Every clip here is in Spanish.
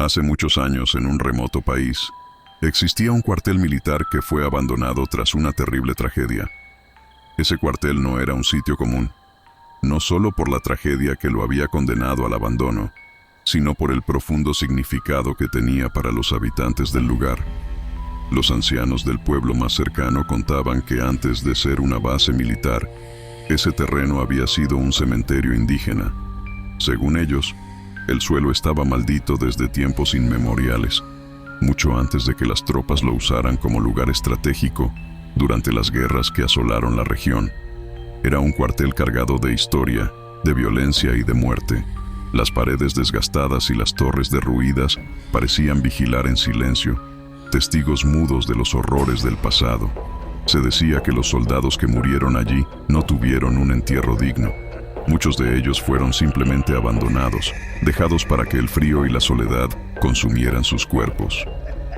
Hace muchos años, en un remoto país, existía un cuartel militar que fue abandonado tras una terrible tragedia. Ese cuartel no era un sitio común, no solo por la tragedia que lo había condenado al abandono, sino por el profundo significado que tenía para los habitantes del lugar. Los ancianos del pueblo más cercano contaban que antes de ser una base militar, ese terreno había sido un cementerio indígena. Según ellos, el suelo estaba maldito desde tiempos inmemoriales, mucho antes de que las tropas lo usaran como lugar estratégico durante las guerras que asolaron la región. Era un cuartel cargado de historia, de violencia y de muerte. Las paredes desgastadas y las torres derruidas parecían vigilar en silencio, testigos mudos de los horrores del pasado. Se decía que los soldados que murieron allí no tuvieron un entierro digno. Muchos de ellos fueron simplemente abandonados, dejados para que el frío y la soledad consumieran sus cuerpos.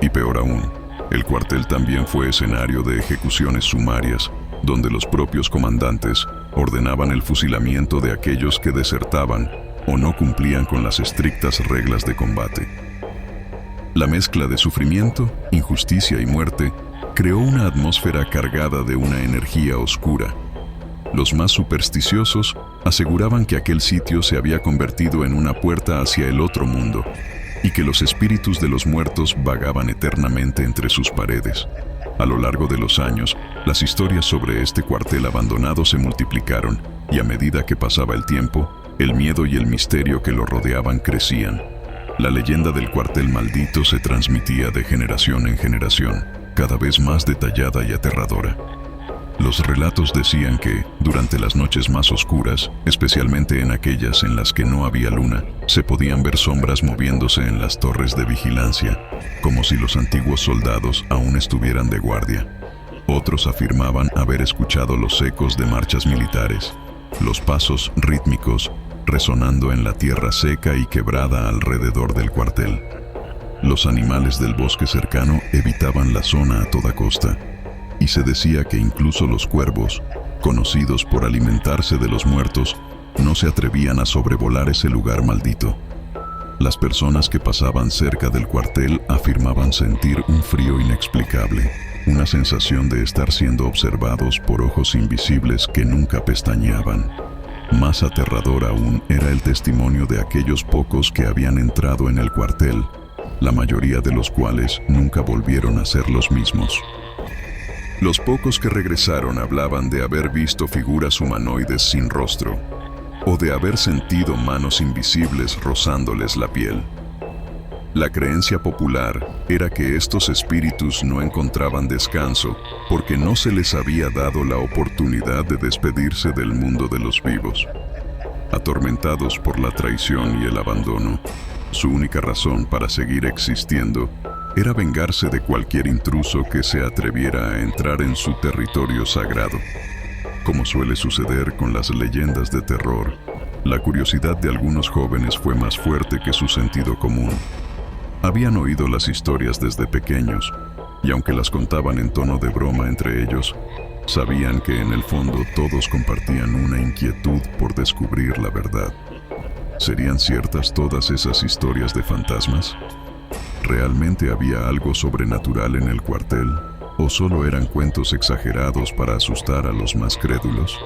Y peor aún, el cuartel también fue escenario de ejecuciones sumarias, donde los propios comandantes ordenaban el fusilamiento de aquellos que desertaban o no cumplían con las estrictas reglas de combate. La mezcla de sufrimiento, injusticia y muerte creó una atmósfera cargada de una energía oscura. Los más supersticiosos aseguraban que aquel sitio se había convertido en una puerta hacia el otro mundo y que los espíritus de los muertos vagaban eternamente entre sus paredes. A lo largo de los años, las historias sobre este cuartel abandonado se multiplicaron y a medida que pasaba el tiempo, el miedo y el misterio que lo rodeaban crecían. La leyenda del cuartel maldito se transmitía de generación en generación, cada vez más detallada y aterradora. Los relatos decían que, durante las noches más oscuras, especialmente en aquellas en las que no había luna, se podían ver sombras moviéndose en las torres de vigilancia, como si los antiguos soldados aún estuvieran de guardia. Otros afirmaban haber escuchado los ecos de marchas militares, los pasos rítmicos resonando en la tierra seca y quebrada alrededor del cuartel. Los animales del bosque cercano evitaban la zona a toda costa, y se decía que incluso los cuervos, conocidos por alimentarse de los muertos, no se atrevían a sobrevolar ese lugar maldito. Las personas que pasaban cerca del cuartel afirmaban sentir un frío inexplicable, una sensación de estar siendo observados por ojos invisibles que nunca pestañeaban. Más aterrador aún era el testimonio de aquellos pocos que habían entrado en el cuartel, la mayoría de los cuales nunca volvieron a ser los mismos. Los pocos que regresaron hablaban de haber visto figuras humanoides sin rostro, o de haber sentido manos invisibles rozándoles la piel. La creencia popular era que estos espíritus no encontraban descanso porque no se les había dado la oportunidad de despedirse del mundo de los vivos. Atormentados por la traición y el abandono, su única razón para seguir existiendo era vengarse de cualquier intruso que se atreviera a entrar en su territorio sagrado. Como suele suceder con las leyendas de terror, la curiosidad de algunos jóvenes fue más fuerte que su sentido común. Habían oído las historias desde pequeños, y aunque las contaban en tono de broma entre ellos, sabían que en el fondo todos compartían una inquietud por descubrir la verdad. ¿Serían ciertas todas esas historias de fantasmas? ¿Realmente había algo sobrenatural en el cuartel? ¿O solo eran cuentos exagerados para asustar a los más crédulos?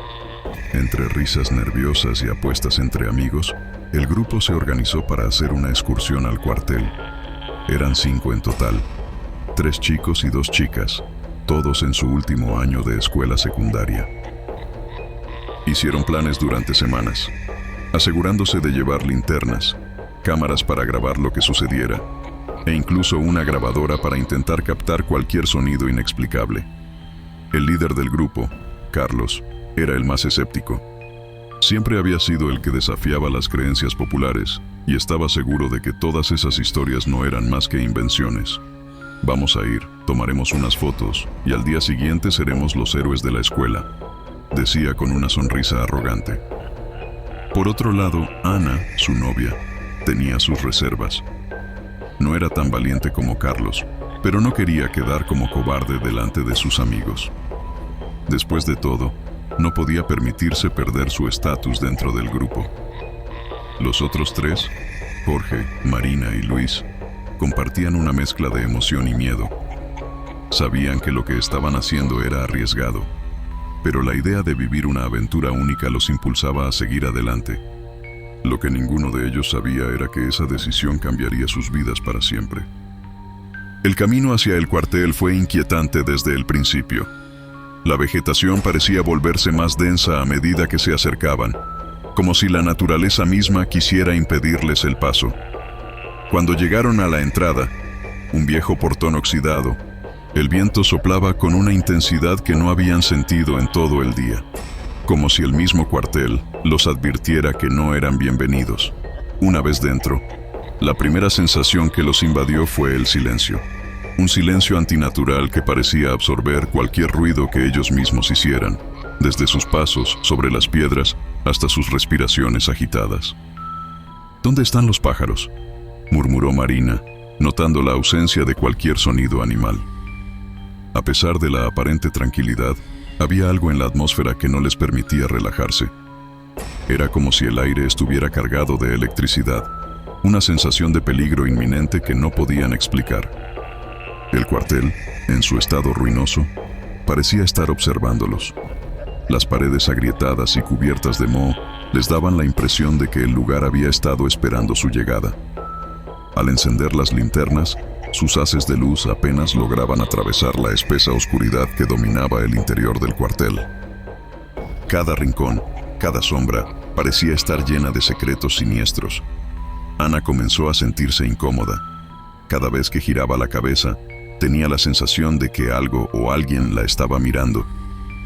Entre risas nerviosas y apuestas entre amigos, el grupo se organizó para hacer una excursión al cuartel. Eran 5 en total, 3 chicos y 2 chicas, todos en su último año de escuela secundaria. Hicieron planes durante semanas, asegurándose de llevar linternas, cámaras para grabar lo que sucediera, e incluso una grabadora para intentar captar cualquier sonido inexplicable. El líder del grupo, Carlos, era el más escéptico. Siempre había sido el que desafiaba las creencias populares y estaba seguro de que todas esas historias no eran más que invenciones. Vamos a ir, tomaremos unas fotos y al día siguiente seremos los héroes de la escuela, decía con una sonrisa arrogante. Por otro lado, Ana, su novia, tenía sus reservas. No era tan valiente como Carlos, pero no quería quedar como cobarde delante de sus amigos. Después de todo, no podía permitirse perder su estatus dentro del grupo. Los otros 3, Jorge, Marina y Luis, compartían una mezcla de emoción y miedo. Sabían que lo que estaban haciendo era arriesgado, pero la idea de vivir una aventura única los impulsaba a seguir adelante. Lo que ninguno de ellos sabía era que esa decisión cambiaría sus vidas para siempre. El camino hacia el cuartel fue inquietante desde el principio. La vegetación parecía volverse más densa a medida que se acercaban, como si la naturaleza misma quisiera impedirles el paso. Cuando llegaron a la entrada, un viejo portón oxidado, el viento soplaba con una intensidad que no habían sentido en todo el día, como si el mismo cuartel los advirtiera que no eran bienvenidos. Una vez dentro, la primera sensación que los invadió fue el silencio. Un silencio antinatural que parecía absorber cualquier ruido que ellos mismos hicieran, desde sus pasos sobre las piedras hasta sus respiraciones agitadas. ¿Dónde están los pájaros?, murmuró Marina, notando la ausencia de cualquier sonido animal. A pesar de la aparente tranquilidad, había algo en la atmósfera que no les permitía relajarse. Era como si el aire estuviera cargado de electricidad, una sensación de peligro inminente que no podían explicar. El cuartel, en su estado ruinoso, parecía estar observándolos. Las paredes agrietadas y cubiertas de moho les daban la impresión de que el lugar había estado esperando su llegada. Al encender las linternas, sus haces de luz apenas lograban atravesar la espesa oscuridad que dominaba el interior del cuartel. Cada rincón, cada sombra, parecía estar llena de secretos siniestros. Ana comenzó a sentirse incómoda. Cada vez que giraba la cabeza, tenía la sensación de que algo o alguien la estaba mirando,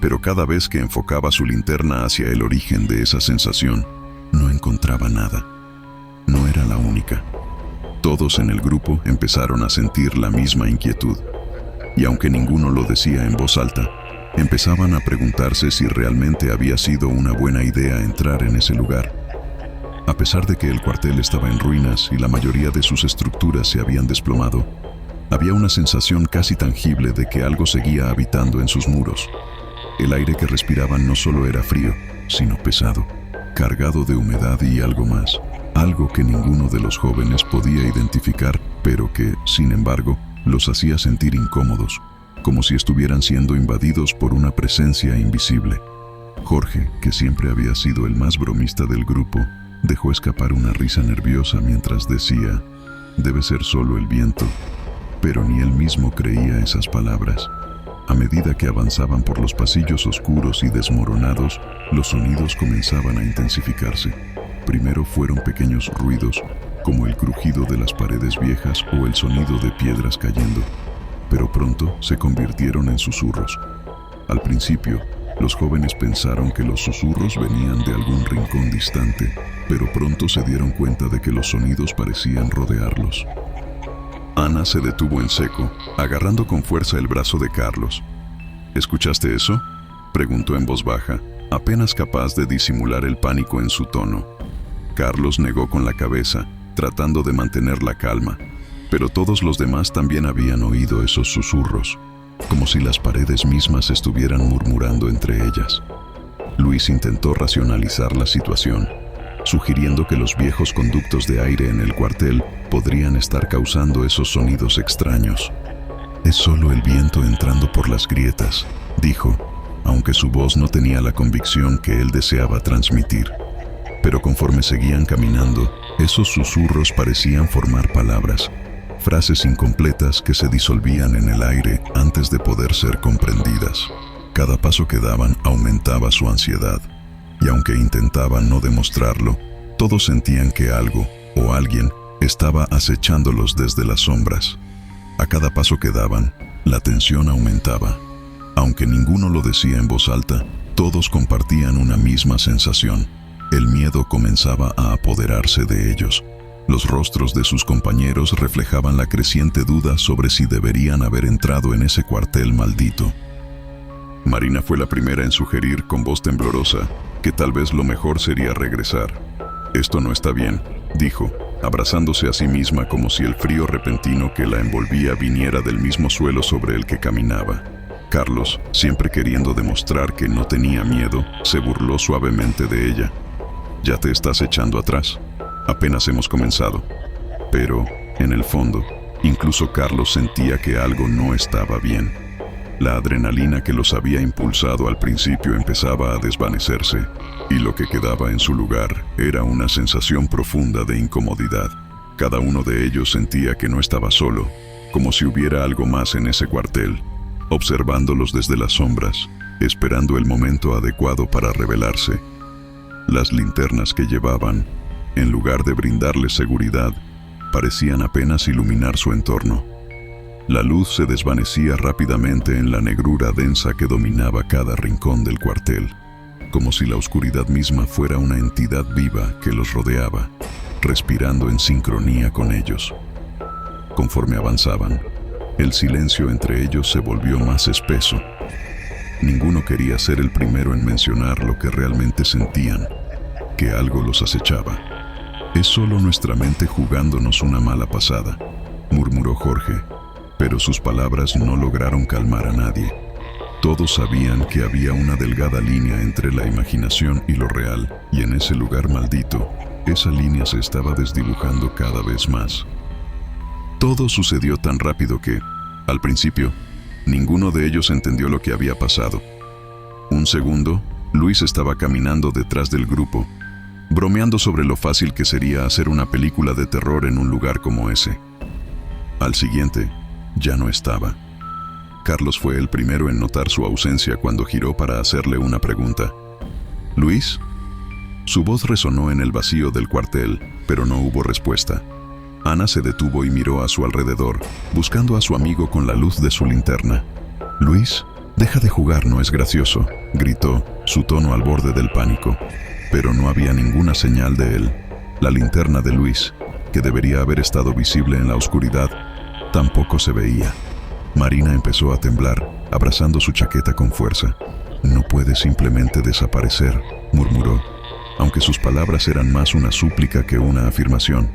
pero cada vez que enfocaba su linterna hacia el origen de esa sensación, no encontraba nada. No era la única. Todos en el grupo empezaron a sentir la misma inquietud, y aunque ninguno lo decía en voz alta, empezaban a preguntarse si realmente había sido una buena idea entrar en ese lugar. A pesar de que el cuartel estaba en ruinas y la mayoría de sus estructuras se habían desplomado, había una sensación casi tangible de que algo seguía habitando en sus muros. El aire que respiraban no solo era frío, sino pesado, cargado de humedad y algo más. Algo que ninguno de los jóvenes podía identificar, pero que, sin embargo, los hacía sentir incómodos, como si estuvieran siendo invadidos por una presencia invisible. Jorge, que siempre había sido el más bromista del grupo, dejó escapar una risa nerviosa mientras decía: «Debe ser solo el viento», pero ni él mismo creía esas palabras. A medida que avanzaban por los pasillos oscuros y desmoronados, los sonidos comenzaban a intensificarse. Primero fueron pequeños ruidos, como el crujido de las paredes viejas o el sonido de piedras cayendo, pero pronto se convirtieron en susurros. Al principio, los jóvenes pensaron que los susurros venían de algún rincón distante, pero pronto se dieron cuenta de que los sonidos parecían rodearlos. Ana se detuvo en seco, agarrando con fuerza el brazo de Carlos. ¿Escuchaste eso?, preguntó en voz baja, apenas capaz de disimular el pánico en su tono. Carlos negó con la cabeza, tratando de mantener la calma, pero todos los demás también habían oído esos susurros, como si las paredes mismas estuvieran murmurando entre ellas. Luis intentó racionalizar la situación, sugiriendo que los viejos conductos de aire en el cuartel podrían estar causando esos sonidos extraños. «Es solo el viento entrando por las grietas», dijo, aunque su voz no tenía la convicción que él deseaba transmitir. Pero conforme seguían caminando, esos susurros parecían formar palabras, frases incompletas que se disolvían en el aire antes de poder ser comprendidas. Cada paso que daban aumentaba su ansiedad, y aunque intentaban no demostrarlo, todos sentían que algo o alguien estaba acechándolos desde las sombras. A cada paso que daban, la tensión aumentaba. Aunque ninguno lo decía en voz alta, todos compartían una misma sensación. El miedo comenzaba a apoderarse de ellos. Los rostros de sus compañeros reflejaban la creciente duda sobre si deberían haber entrado en ese cuartel maldito. Marina fue la primera en sugerir con voz temblorosa que tal vez lo mejor sería regresar. «Esto no está bien», dijo, abrazándose a sí misma como si el frío repentino que la envolvía viniera del mismo suelo sobre el que caminaba. Carlos, siempre queriendo demostrar que no tenía miedo, se burló suavemente de ella. «Ya te estás echando atrás. Apenas hemos comenzado». Pero, en el fondo, Incluso Carlos sentía que algo no estaba bien. La adrenalina que los había impulsado al principio empezaba a desvanecerse, y lo que quedaba en su lugar era una sensación profunda de incomodidad. Cada uno de ellos sentía que no estaba solo, como si hubiera algo más en ese cuartel, observándolos desde las sombras, esperando el momento adecuado para revelarse. Las linternas que llevaban, en lugar de brindarles seguridad, parecían apenas iluminar su entorno. La luz se desvanecía rápidamente en la negrura densa que dominaba cada rincón del cuartel, como si la oscuridad misma fuera una entidad viva que los rodeaba, respirando en sincronía con ellos. Conforme avanzaban, el silencio entre ellos se volvió más espeso. Ninguno quería ser el primero en mencionar lo que realmente sentían, que algo los acechaba. «Es solo nuestra mente jugándonos una mala pasada», murmuró Jorge, pero sus palabras no lograron calmar a nadie. Todos sabían que había una delgada línea entre la imaginación y lo real, y en ese lugar maldito, esa línea se estaba desdibujando cada vez más. Todo sucedió tan rápido que, al principio, ninguno de ellos entendió lo que había pasado. Un segundo, Luis estaba caminando detrás del grupo, bromeando sobre lo fácil que sería hacer una película de terror en un lugar como ese. Al siguiente, ya no estaba. Carlos fue el primero en notar su ausencia cuando giró para hacerle una pregunta. «¿Luis?» Su voz resonó en el vacío del cuartel, pero no hubo respuesta. Ana se detuvo y miró a su alrededor, buscando a su amigo con la luz de su linterna. «Luis, deja de jugar, no es gracioso», gritó, su tono al borde del pánico. Pero no había ninguna señal de él. La linterna de Luis, que debería haber estado visible en la oscuridad, tampoco se veía. Marina empezó a temblar, abrazando su chaqueta con fuerza. «No puede simplemente desaparecer», murmuró, aunque sus palabras eran más una súplica que una afirmación.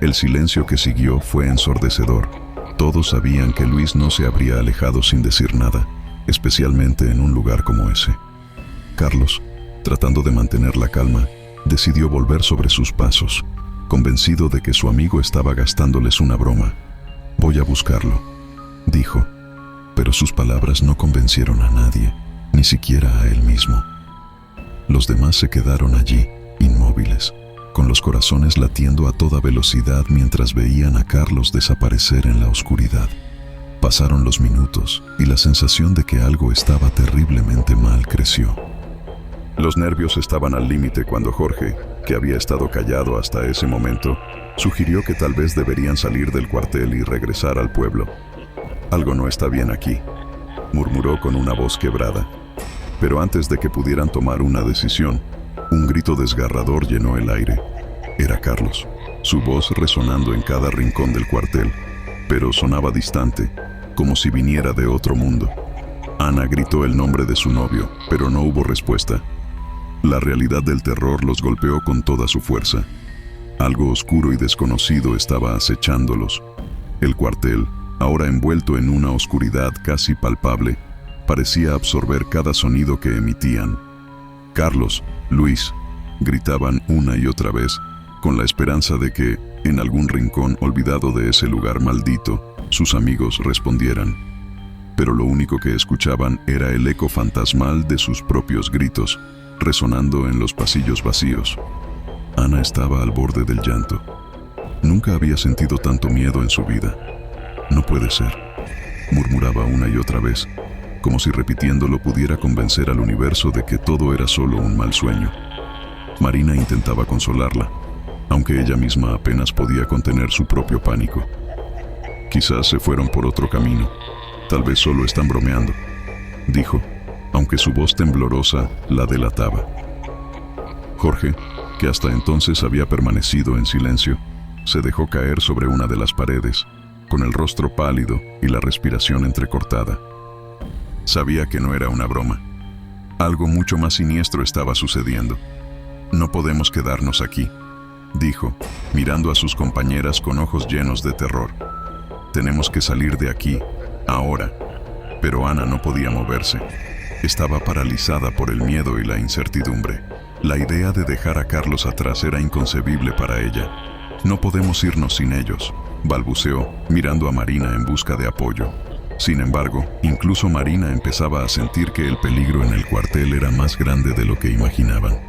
El silencio que siguió fue ensordecedor. Todos sabían que Luis no se habría alejado sin decir nada, especialmente en un lugar como ese. Carlos, tratando de mantener la calma, decidió volver sobre sus pasos, convencido de que su amigo estaba gastándoles una broma. «Voy a buscarlo», dijo, pero sus palabras no convencieron a nadie, ni siquiera a él mismo. Los demás se quedaron allí, inmóviles, con los corazones latiendo a toda velocidad mientras veían a Carlos desaparecer en la oscuridad. Pasaron los minutos y la sensación de que algo estaba terriblemente mal creció. Los nervios estaban al límite cuando Jorge, que había estado callado hasta ese momento, sugirió que tal vez deberían salir del cuartel y regresar al pueblo. «Algo no está bien aquí», murmuró con una voz quebrada. Pero antes de que pudieran tomar una decisión, un grito desgarrador llenó el aire. Era Carlos, su voz resonando en cada rincón del cuartel, pero sonaba distante, como si viniera de otro mundo. Ana gritó el nombre de su novio, pero no hubo respuesta. La realidad del terror los golpeó con toda su fuerza. Algo oscuro y desconocido estaba acechándolos. El cuartel, ahora envuelto en una oscuridad casi palpable, parecía absorber cada sonido que emitían. «Carlos, Luis», gritaban una y otra vez, con la esperanza de que, en algún rincón olvidado de ese lugar maldito, sus amigos respondieran. Pero lo único que escuchaban era el eco fantasmal de sus propios gritos, resonando en los pasillos vacíos. Ana estaba al borde del llanto. Nunca había sentido tanto miedo en su vida. «No puede ser», murmuraba una y otra vez, como si repitiéndolo pudiera convencer al universo de que todo era solo un mal sueño. Marina intentaba consolarla, aunque ella misma apenas podía contener su propio pánico. «Quizás se fueron por otro camino. Tal vez solo están bromeando», dijo, aunque su voz temblorosa la delataba. Jorge, que hasta entonces había permanecido en silencio, se dejó caer sobre una de las paredes, con el rostro pálido y la respiración entrecortada. Sabía que no era una broma. Algo mucho más siniestro estaba sucediendo. «No podemos quedarnos aquí», dijo, mirando a sus compañeras con ojos llenos de terror. «Tenemos que salir de aquí, ahora». Pero Ana no podía moverse. Estaba paralizada por el miedo y la incertidumbre. La idea de dejar a Carlos atrás era inconcebible para ella. «No podemos irnos sin ellos», balbuceó, mirando a Marina en busca de apoyo. Sin embargo, incluso Marina empezaba a sentir que el peligro en el cuartel era más grande de lo que imaginaban.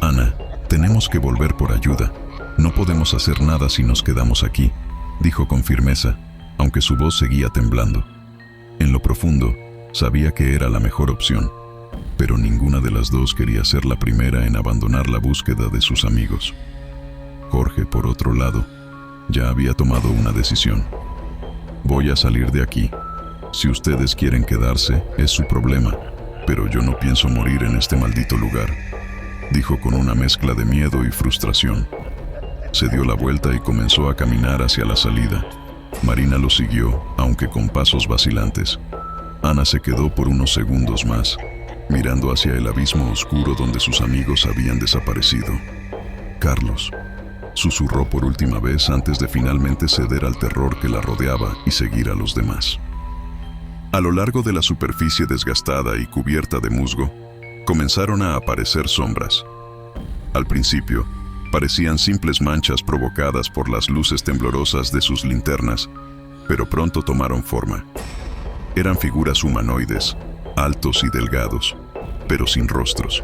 «Ana, tenemos que volver por ayuda. No podemos hacer nada si nos quedamos aquí», dijo con firmeza, aunque su voz seguía temblando. En lo profundo, sabía que era la mejor opción, pero ninguna de las dos quería ser la primera en abandonar la búsqueda de sus amigos. Jorge, por otro lado, ya había tomado una decisión. «Voy a salir de aquí. Si ustedes quieren quedarse, es su problema, pero yo no pienso morir en este maldito lugar», dijo con una mezcla de miedo y frustración. Se dio la vuelta y comenzó a caminar hacia la salida. Marina lo siguió, aunque con pasos vacilantes. Ana se quedó por unos segundos más, mirando hacia el abismo oscuro donde sus amigos habían desaparecido. «Carlos», susurró por última vez antes de finalmente ceder al terror que la rodeaba y seguir a los demás. A lo largo de la superficie desgastada y cubierta de musgo, comenzaron a aparecer sombras. Al principio, parecían simples manchas provocadas por las luces temblorosas de sus linternas, pero pronto tomaron forma. Eran figuras humanoides, altos y delgados, pero sin rostros.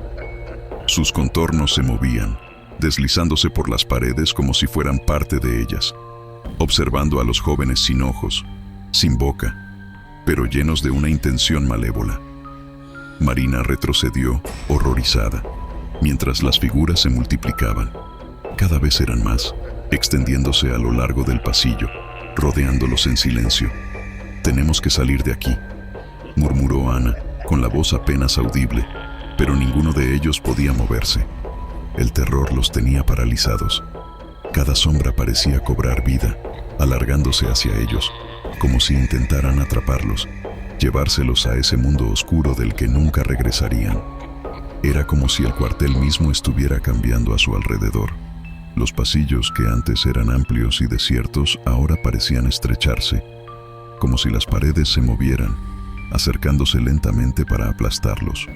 Sus contornos se movían, deslizándose por las paredes como si fueran parte de ellas, observando a los jóvenes sin ojos, sin boca, pero llenos de una intención malévola. Marina retrocedió, horrorizada, mientras las figuras se multiplicaban. Cada vez eran más, extendiéndose a lo largo del pasillo, rodeándolos en silencio. «Tenemos que salir de aquí», murmuró Ana, con la voz apenas audible, pero ninguno de ellos podía moverse. El terror los tenía paralizados. Cada sombra parecía cobrar vida, alargándose hacia ellos, como si intentaran atraparlos, llevárselos a ese mundo oscuro del que nunca regresarían. Era como si el cuartel mismo estuviera cambiando a su alrededor. Los pasillos, que antes eran amplios y desiertos, ahora parecían estrecharse, como si las paredes se movieran, acercándose lentamente para aplastarlos.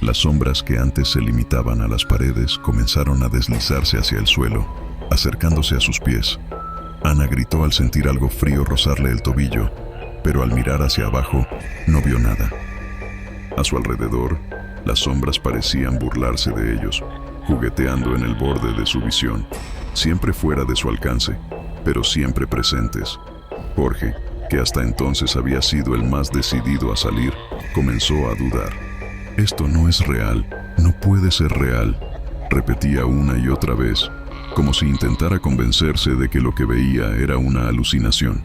Las sombras que antes se limitaban a las paredes comenzaron a deslizarse hacia el suelo, acercándose a sus pies. Ana gritó al sentir algo frío rozarle el tobillo, pero al mirar hacia abajo, no vio nada. A su alrededor, las sombras parecían burlarse de ellos, jugueteando en el borde de su visión, siempre fuera de su alcance, pero siempre presentes. Jorge, que hasta entonces había sido el más decidido a salir, comenzó a dudar. «Esto no es real, no puede ser real», repetía una y otra vez, como si intentara convencerse de que lo que veía era una alucinación.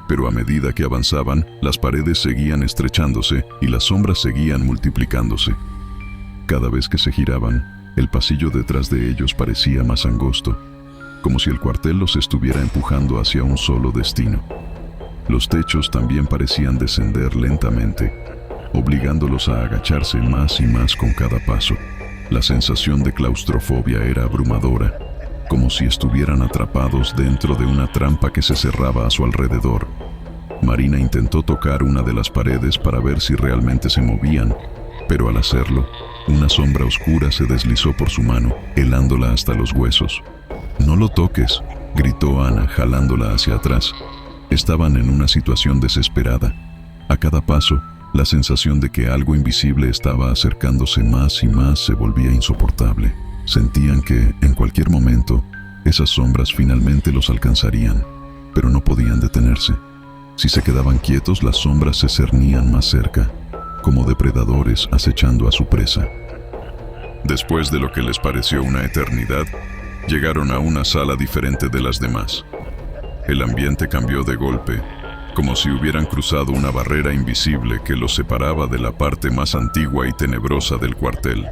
Pero a medida que avanzaban, las paredes seguían estrechándose y las sombras seguían multiplicándose. Cada vez que se giraban, el pasillo detrás de ellos parecía más angosto, como si el cuartel los estuviera empujando hacia un solo destino. Los techos también parecían descender lentamente, obligándolos a agacharse más y más con cada paso. La sensación de claustrofobia era abrumadora, como si estuvieran atrapados dentro de una trampa que se cerraba a su alrededor. Marina intentó tocar una de las paredes para ver si realmente se movían, pero al hacerlo, una sombra oscura se deslizó por su mano, helándola hasta los huesos. «No lo toques», gritó Ana, jalándola hacia atrás. Estaban en una situación desesperada. A cada paso, la sensación de que algo invisible estaba acercándose más y más se volvía insoportable. Sentían que, en cualquier momento, esas sombras finalmente los alcanzarían, pero no podían detenerse. Si se quedaban quietos, las sombras se cernían más cerca, como depredadores acechando a su presa. Después de lo que les pareció una eternidad, llegaron a una sala diferente de las demás. El ambiente cambió de golpe, como si hubieran cruzado una barrera invisible que los separaba de la parte más antigua y tenebrosa del cuartel.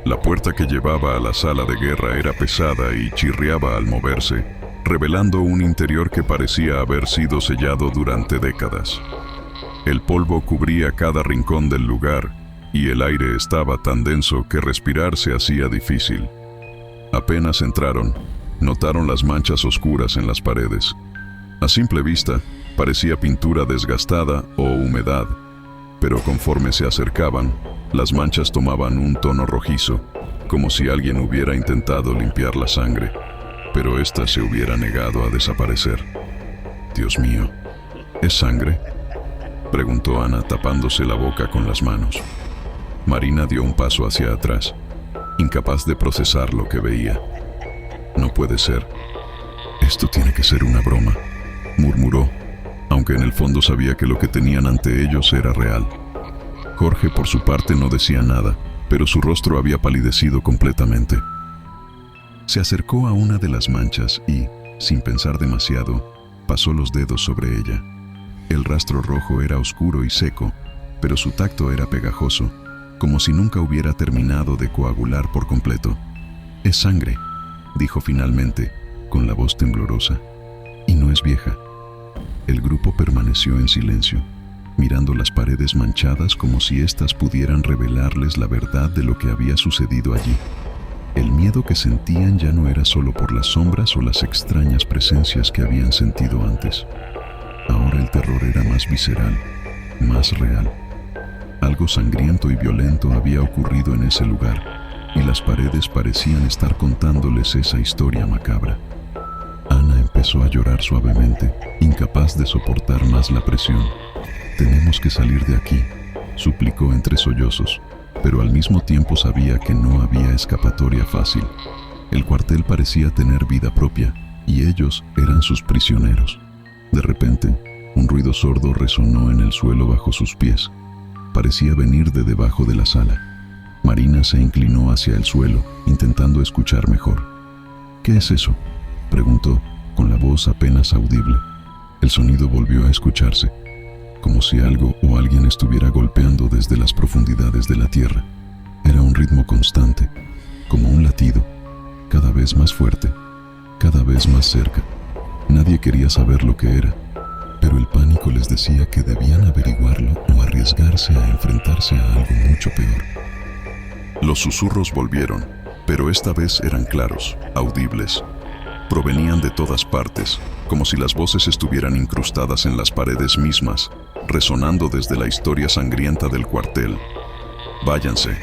La puerta que llevaba a la sala de guerra era pesada y chirriaba al moverse, revelando un interior que parecía haber sido sellado durante décadas. El polvo cubría cada rincón del lugar y el aire estaba tan denso que respirar se hacía difícil. Apenas entraron, notaron las manchas oscuras en las paredes. A simple vista, parecía pintura desgastada o humedad, pero conforme se acercaban, las manchas tomaban un tono rojizo, como si alguien hubiera intentado limpiar la sangre. pero ésta se hubiera negado a desaparecer. «Dios mío, ¿es sangre?», preguntó Ana tapándose la boca con las manos. Marina dio un paso hacia atrás, incapaz de procesar lo que veía. «No puede ser. Esto tiene que ser una broma», murmuró, aunque en el fondo sabía que lo que tenían ante ellos era real. Jorge, por su parte, no decía nada, pero su rostro había palidecido completamente. Se acercó a una de las manchas y, sin pensar demasiado, pasó los dedos sobre ella. El rastro rojo era oscuro y seco, pero su tacto era pegajoso, como si nunca hubiera terminado de coagular por completo. «Es sangre», dijo finalmente, con la voz temblorosa, «y no es vieja». El grupo permaneció en silencio, mirando las paredes manchadas como si éstas pudieran revelarles la verdad de lo que había sucedido allí. El miedo que sentían ya no era solo por las sombras o las extrañas presencias que habían sentido antes. Ahora el terror era más visceral, más real. Algo sangriento y violento había ocurrido en ese lugar, y las paredes parecían estar contándoles esa historia macabra. Ana empezó a llorar suavemente, incapaz de soportar más la presión. «Tenemos que salir de aquí», suplicó entre sollozos, pero al mismo tiempo sabía que no había escapatoria fácil. El cuartel parecía tener vida propia, y ellos eran sus prisioneros. De repente, un ruido sordo resonó en el suelo bajo sus pies. Parecía venir de debajo de la sala. Marina se inclinó hacia el suelo, intentando escuchar mejor. «¿Qué es eso?», preguntó, con la voz apenas audible. El sonido volvió a escucharse, como si algo o alguien estuviera golpeando desde las profundidades de la tierra. Era un ritmo constante, como un latido, cada vez más fuerte, cada vez más cerca. Nadie quería saber lo que era, pero el pánico les decía que debían averiguarlo o arriesgarse a enfrentarse a algo mucho peor. Los susurros volvieron, pero esta vez eran claros, audibles. Provenían de todas partes, como si las voces estuvieran incrustadas en las paredes mismas, resonando desde la historia sangrienta del cuartel. «Váyanse»,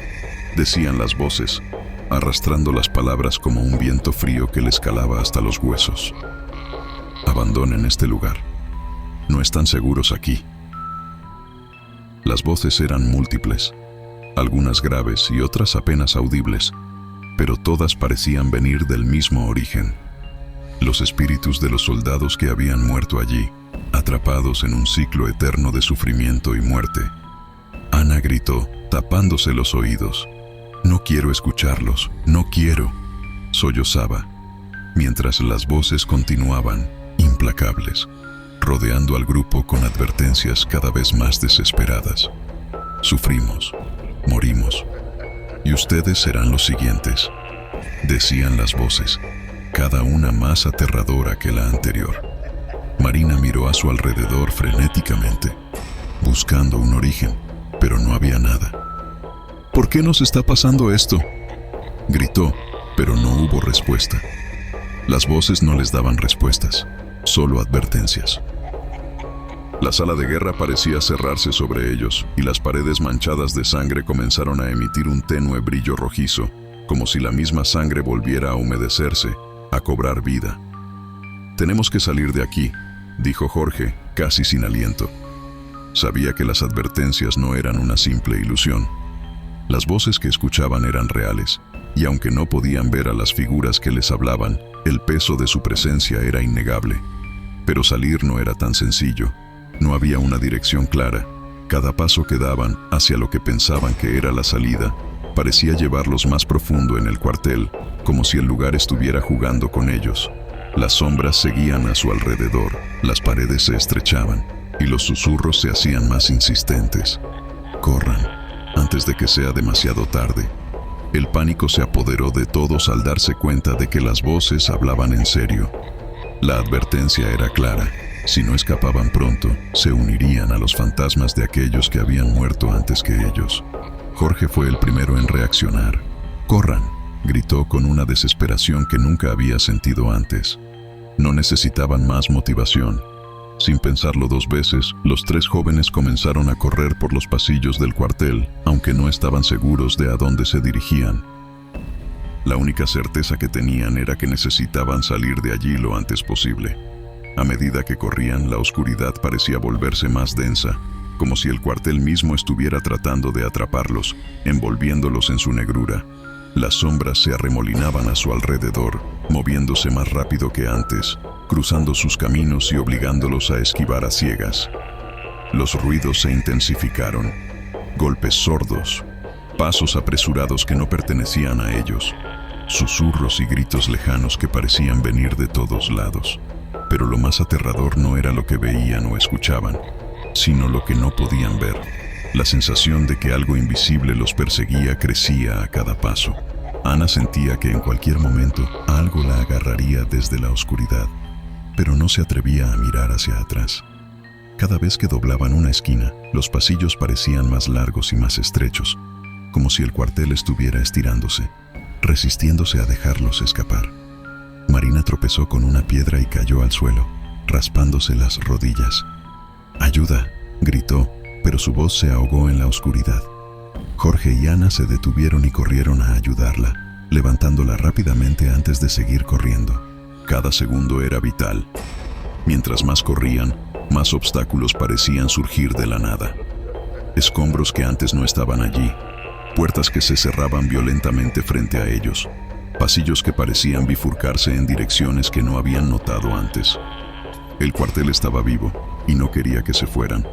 decían las voces, arrastrando las palabras como un viento frío que les calaba hasta los huesos. «Abandonen este lugar. No están seguros aquí». Las voces eran múltiples, algunas graves y otras apenas audibles, pero todas parecían venir del mismo origen. Los espíritus de los soldados que habían muerto allí, atrapados en un ciclo eterno de sufrimiento y muerte. Ana gritó, tapándose los oídos. «No quiero escucharlos, no quiero», sollozaba, mientras las voces continuaban, implacables, rodeando al grupo con advertencias cada vez más desesperadas. «Sufrimos, morimos, y ustedes serán los siguientes», decían las voces, cada una más aterradora que la anterior. Marina miró a su alrededor frenéticamente, buscando un origen, pero no había nada. «¿Por qué nos está pasando esto?», gritó, pero no hubo respuesta. Las voces no les daban respuestas, solo advertencias. La sala de guerra parecía cerrarse sobre ellos, y las paredes manchadas de sangre comenzaron a emitir un tenue brillo rojizo, como si la misma sangre volviera a humedecerse, a cobrar vida. «Tenemos que salir de aquí», dijo Jorge, casi sin aliento. Sabía que las advertencias no eran una simple ilusión. Las voces que escuchaban eran reales, y aunque no podían ver a las figuras que les hablaban, el peso de su presencia era innegable. Pero salir no era tan sencillo. No había una dirección clara. Cada paso que daban hacia lo que pensaban que era la salida parecía llevarlos más profundo en el cuartel, como si el lugar estuviera jugando con ellos. Las sombras seguían a su alrededor, las paredes se estrechaban, y los susurros se hacían más insistentes. «Corran, antes de que sea demasiado tarde». El pánico se apoderó de todos al darse cuenta de que las voces hablaban en serio. La advertencia era clara: si no escapaban pronto, se unirían a los fantasmas de aquellos que habían muerto antes que ellos. Jorge fue el primero en reaccionar. «¡Corran!», gritó con una desesperación que nunca había sentido antes. No necesitaban más motivación. Sin pensarlo dos veces, los tres jóvenes comenzaron a correr por los pasillos del cuartel, aunque no estaban seguros de a dónde se dirigían. La única certeza que tenían era que necesitaban salir de allí lo antes posible. A medida que corrían, la oscuridad parecía volverse más densa, como si el cuartel mismo estuviera tratando de atraparlos, envolviéndolos en su negrura. Las sombras se arremolinaban a su alrededor, moviéndose más rápido que antes, cruzando sus caminos y obligándolos a esquivar a ciegas. Los ruidos se intensificaron. Golpes sordos, pasos apresurados que no pertenecían a ellos, susurros y gritos lejanos que parecían venir de todos lados. Pero lo más aterrador no era lo que veían o escuchaban, sino lo que no podían ver. La sensación de que algo invisible los perseguía crecía a cada paso. Ana sentía que en cualquier momento algo la agarraría desde la oscuridad, pero no se atrevía a mirar hacia atrás. Cada vez que doblaban una esquina, los pasillos parecían más largos y más estrechos, como si el cuartel estuviera estirándose, resistiéndose a dejarlos escapar. Marina tropezó con una piedra y cayó al suelo, raspándose las rodillas. «¡Ayuda!», gritó, pero su voz se ahogó en la oscuridad. Jorge y Ana se detuvieron y corrieron a ayudarla, levantándola rápidamente antes de seguir corriendo. Cada segundo era vital. Mientras más corrían, más obstáculos parecían surgir de la nada. Escombros que antes no estaban allí, puertas que se cerraban violentamente frente a ellos, pasillos que parecían bifurcarse en direcciones que no habían notado antes. El cuartel estaba vivo y no quería que se fueran,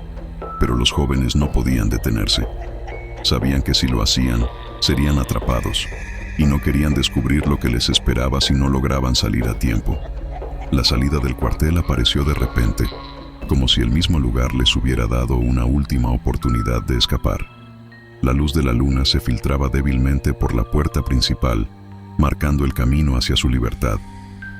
pero los jóvenes no podían detenerse. Sabían que si lo hacían, serían atrapados, y no querían descubrir lo que les esperaba si no lograban salir a tiempo. La salida del cuartel apareció de repente, como si el mismo lugar les hubiera dado una última oportunidad de escapar. La luz de la luna se filtraba débilmente por la puerta principal, marcando el camino hacia su libertad.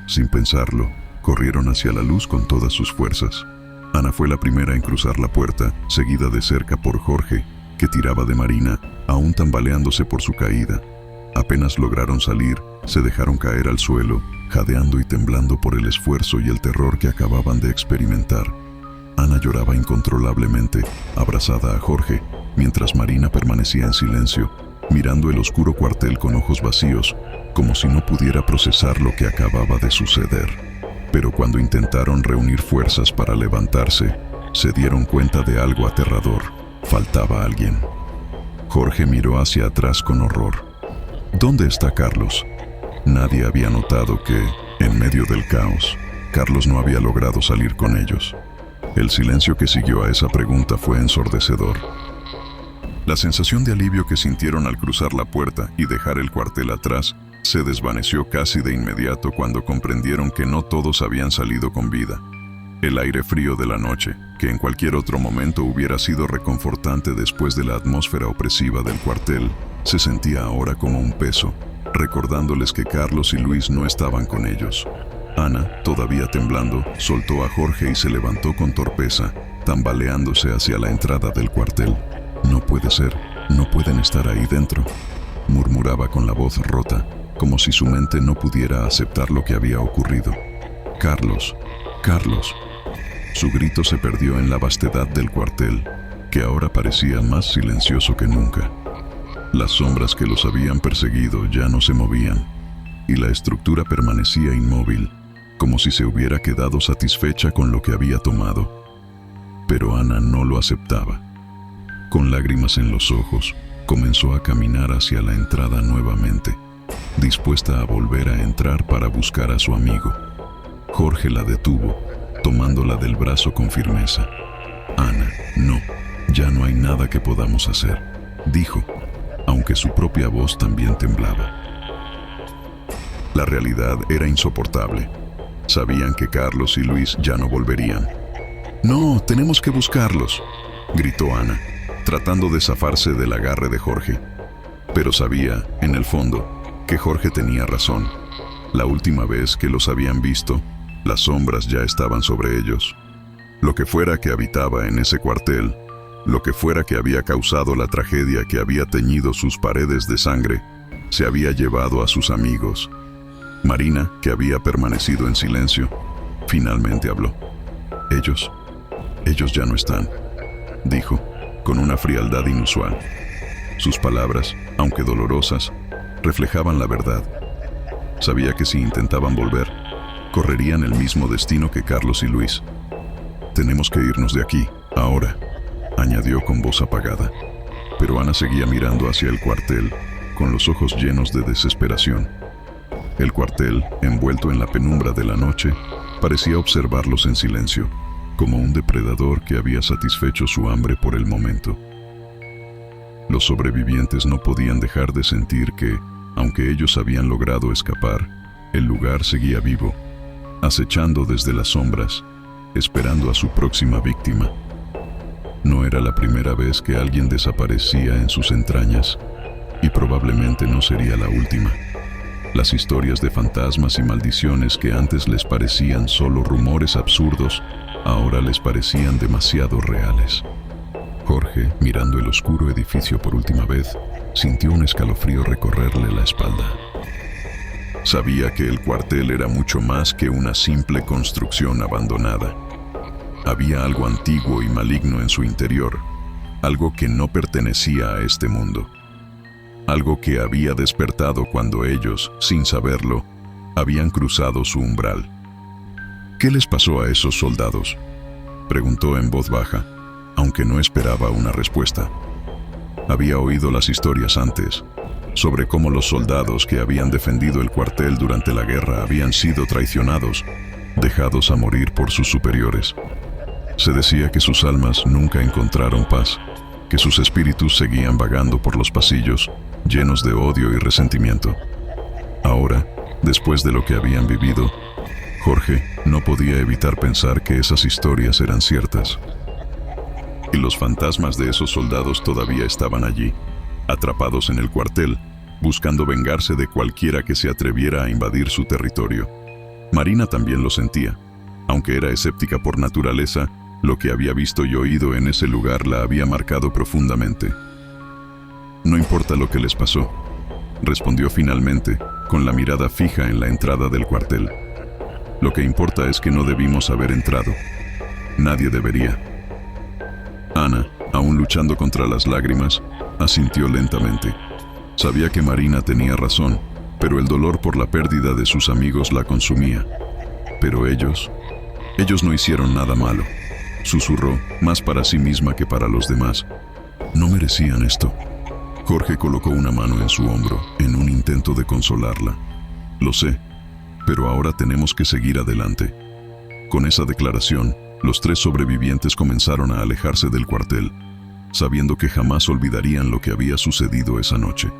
Sin pensarlo, corrieron hacia la luz con todas sus fuerzas. Ana fue la primera en cruzar la puerta, seguida de cerca por Jorge, que tiraba de Marina, aún tambaleándose por su caída. Apenas lograron salir, se dejaron caer al suelo, jadeando y temblando por el esfuerzo y el terror que acababan de experimentar. Ana lloraba incontrolablemente, abrazada a Jorge, mientras Marina permanecía en silencio, mirando el oscuro cuartel con ojos vacíos, como si no pudiera procesar lo que acababa de suceder. Pero cuando intentaron reunir fuerzas para levantarse, se dieron cuenta de algo aterrador. Faltaba alguien. Jorge miró hacia atrás con horror. ¿Dónde está Carlos? Nadie había notado que, en medio del caos, Carlos no había logrado salir con ellos. El silencio que siguió a esa pregunta fue ensordecedor. La sensación de alivio que sintieron al cruzar la puerta y dejar el cuartel atrás se desvaneció casi de inmediato cuando comprendieron que no todos habían salido con vida. El aire frío de la noche, que en cualquier otro momento hubiera sido reconfortante después de la atmósfera opresiva del cuartel, se sentía ahora como un peso, recordándoles que Carlos y Luis no estaban con ellos. Ana, todavía temblando, soltó a Jorge y se levantó con torpeza, tambaleándose hacia la entrada del cuartel. «No puede ser, no pueden estar ahí dentro», murmuraba con la voz rota, como si su mente no pudiera aceptar lo que había ocurrido. «Carlos, Carlos». Su grito se perdió en la vastedad del cuartel, que ahora parecía más silencioso que nunca. Las sombras que los habían perseguido ya no se movían, y la estructura permanecía inmóvil, como si se hubiera quedado satisfecha con lo que había tomado. Pero Ana no lo aceptaba. Con lágrimas en los ojos, comenzó a caminar hacia la entrada nuevamente, dispuesta a volver a entrar para buscar a su amigo. Jorge la detuvo, tomándola del brazo con firmeza. «Ana, no, ya no hay nada que podamos hacer», dijo, aunque su propia voz también temblaba. La realidad era insoportable. Sabían que Carlos y Luis ya no volverían. «No, tenemos que buscarlos», gritó Ana, tratando de zafarse del agarre de Jorge. Pero sabía, en el fondo, que Jorge tenía razón. La última vez que los habían visto, las sombras ya estaban sobre ellos. Lo que fuera que habitaba en ese cuartel, lo que fuera que había causado la tragedia que había teñido sus paredes de sangre, se había llevado a sus amigos. Marina, que había permanecido en silencio, finalmente habló. Ellos ya no están», dijo, con una frialdad inusual. Sus palabras, aunque dolorosas, reflejaban la verdad. Sabía que si intentaban volver, correrían el mismo destino que Carlos y Luis. «Tenemos que irnos de aquí, ahora», añadió con voz apagada. Pero Ana seguía mirando hacia el cuartel, con los ojos llenos de desesperación. El cuartel, envuelto en la penumbra de la noche, parecía observarlos en silencio, como un depredador que había satisfecho su hambre por el momento. Los sobrevivientes no podían dejar de sentir que, aunque ellos habían logrado escapar, el lugar seguía vivo, acechando desde las sombras, esperando a su próxima víctima. No era la primera vez que alguien desaparecía en sus entrañas, y probablemente no sería la última. Las historias de fantasmas y maldiciones que antes les parecían solo rumores absurdos, ahora les parecían demasiado reales. Jorge, mirando el oscuro edificio por última vez, sintió un escalofrío recorrerle la espalda. Sabía que el cuartel era mucho más que una simple construcción abandonada. Había algo antiguo y maligno en su interior, algo que no pertenecía a este mundo. Algo que había despertado cuando ellos, sin saberlo, habían cruzado su umbral. «¿Qué les pasó a esos soldados?», preguntó en voz baja, aunque no esperaba una respuesta. Había oído las historias antes, sobre cómo los soldados que habían defendido el cuartel durante la guerra habían sido traicionados, dejados a morir por sus superiores. Se decía que sus almas nunca encontraron paz, que sus espíritus seguían vagando por los pasillos, llenos de odio y resentimiento. Ahora, después de lo que habían vivido, Jorge no podía evitar pensar que esas historias eran ciertas. Y los fantasmas de esos soldados todavía estaban allí, atrapados en el cuartel, buscando vengarse de cualquiera que se atreviera a invadir su territorio. Marina también lo sentía. Aunque era escéptica por naturaleza, lo que había visto y oído en ese lugar la había marcado profundamente. «No importa lo que les pasó», respondió finalmente, con la mirada fija en la entrada del cuartel. «Lo que importa es que no debimos haber entrado. Nadie debería». Ana, aún luchando contra las lágrimas, asintió lentamente. Sabía que Marina tenía razón, pero el dolor por la pérdida de sus amigos la consumía. Pero ellos no hicieron nada malo, susurró, más para sí misma que para los demás. No merecían esto. Jorge colocó una mano en su hombro, en un intento de consolarla. Lo sé, pero ahora tenemos que seguir adelante. Con esa declaración, los 3 sobrevivientes comenzaron a alejarse del cuartel, sabiendo que jamás olvidarían lo que había sucedido esa noche.